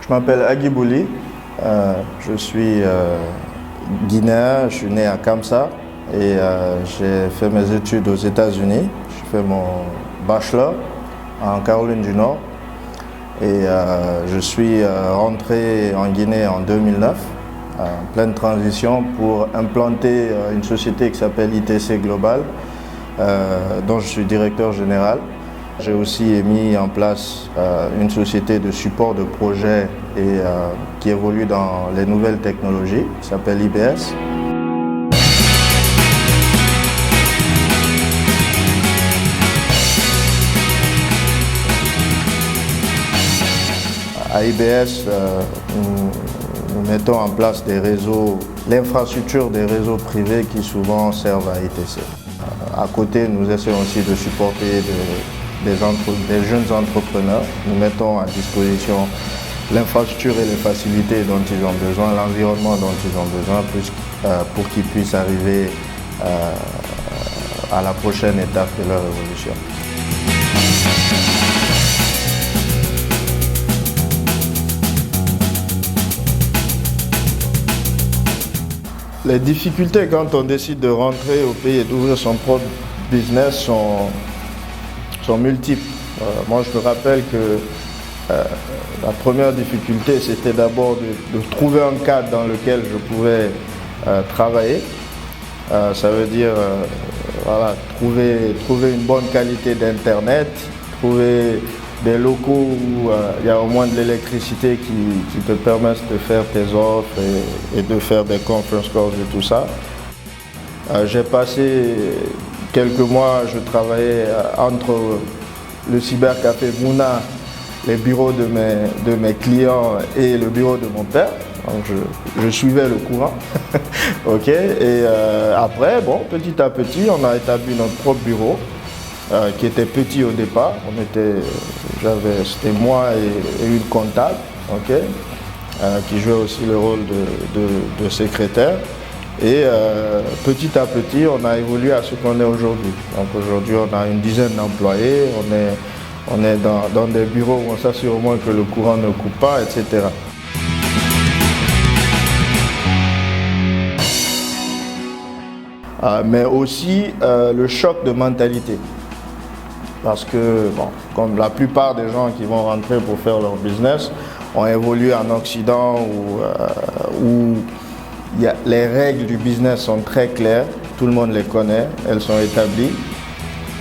Je m'appelle Agibouli, je suis guinéen, je suis né à Kamsa et j'ai fait mes études aux États-Unis. J'ai fait mon bachelor en Caroline du Nord et je suis rentré en Guinée en 2009, en pleine transition pour implanter une société qui s'appelle ITC Global, dont je suis directeur général. J'ai aussi mis en place une société de support de projet et qui évolue dans les nouvelles technologies, qui s'appelle IBS. À IBS, nous mettons en place des réseaux, l'infrastructure des réseaux privés qui souvent servent à ITC. À côté, nous essayons aussi de supporter des jeunes entrepreneurs. Nous mettons à disposition l'infrastructure et les facilités dont ils ont besoin, l'environnement dont ils ont besoin pour qu'ils puissent arriver à la prochaine étape de leur évolution. Les difficultés quand on décide de rentrer au pays et d'ouvrir son propre business sont multiples. Moi, je me rappelle que la première difficulté, c'était d'abord de trouver un cadre dans lequel je pouvais travailler. Ça veut dire voilà, trouver une bonne qualité d'Internet, trouver des locaux où il y a au moins de l'électricité qui te permettent de faire tes offres et de faire des conference calls et tout ça. J'ai passé quelques mois, je travaillais entre le cybercafé Mouna, les bureaux de mes clients et le bureau de mon père. Donc je suivais le courant. Okay. Et après, bon, petit à petit, on a établi notre propre bureau qui était petit au départ. C'était moi et une comptable, okay, qui jouait aussi le rôle de secrétaire. Et petit à petit, on a évolué à ce qu'on est aujourd'hui. Donc aujourd'hui, on a une dizaine d'employés, on est dans des bureaux où on s'assure au moins que le courant ne coupe pas, etc. Mais aussi le choc de mentalité. Parce que, bon, comme la plupart des gens qui vont rentrer pour faire leur business ont évolué en Occident où les règles du business sont très claires, tout le monde les connaît, elles sont établies.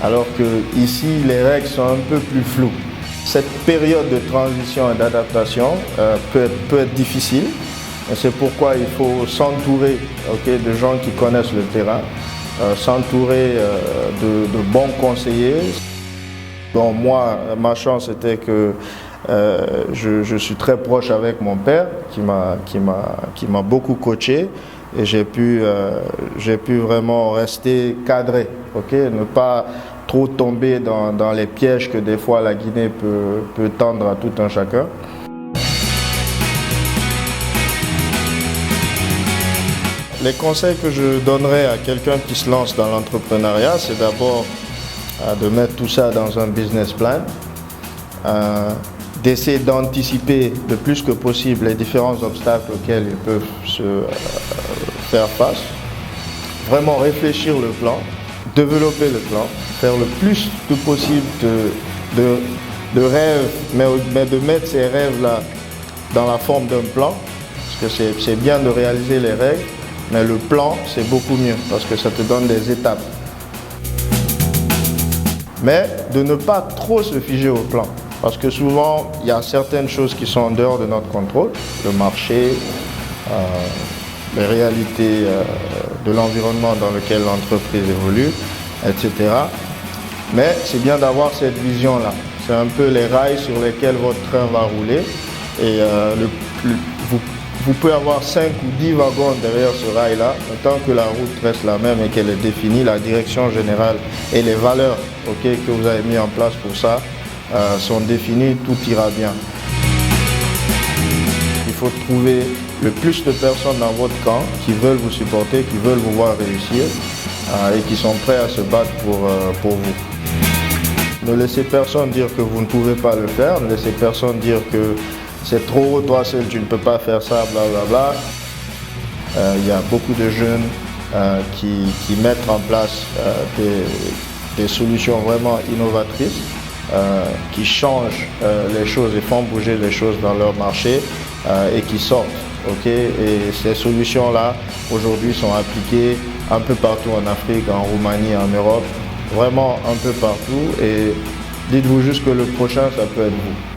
Alors que ici, les règles sont un peu plus floues. Cette période de transition et d'adaptation peut être difficile. Et c'est pourquoi il faut s'entourer de gens qui connaissent le terrain, s'entourer de bons conseillers. Bon, moi, ma chance était que je suis très proche avec mon père qui m'a beaucoup coaché et j'ai pu vraiment rester cadré, ne pas trop tomber dans les pièges que des fois la Guinée peut tendre à tout un chacun. Les conseils que je donnerais à quelqu'un qui se lance dans l'entrepreneuriat, c'est d'abord de mettre tout ça dans un business plan, d'essayer d'anticiper le plus que possible les différents obstacles auxquels ils peuvent se faire face, vraiment réfléchir le plan, développer le plan, faire le plus que possible de rêves, mais de mettre ces rêves-là dans la forme d'un plan, parce que c'est bien de réaliser les rêves, mais le plan, c'est beaucoup mieux, parce que ça te donne des étapes. Mais de ne pas trop se figer au plan. Parce que souvent, il y a certaines choses qui sont en dehors de notre contrôle. Le marché, les réalités de l'environnement dans lequel l'entreprise évolue, etc. Mais c'est bien d'avoir cette vision-là. C'est un peu les rails sur lesquels votre train va rouler. Et vous pouvez avoir 5 ou 10 wagons derrière ce rail-là, tant que la route reste la même et qu'elle est définie, la direction générale et les valeurs que vous avez mis en place pour ça sont définies, tout ira bien. Il faut trouver le plus de personnes dans votre camp qui veulent vous supporter, qui veulent vous voir réussir et qui sont prêts à se battre pour vous. Ne laissez personne dire que vous ne pouvez pas le faire, ne laissez personne dire que c'est trop, toi seul tu ne peux pas faire ça, blablabla. Il y a beaucoup de jeunes qui mettent en place des solutions vraiment innovatrices, qui changent les choses et font bouger les choses dans leur marché et qui sortent. Okay? Et ces solutions-là, aujourd'hui, sont appliquées un peu partout en Afrique, en Roumanie, en Europe, vraiment un peu partout. Et dites-vous juste que le prochain, ça peut être vous.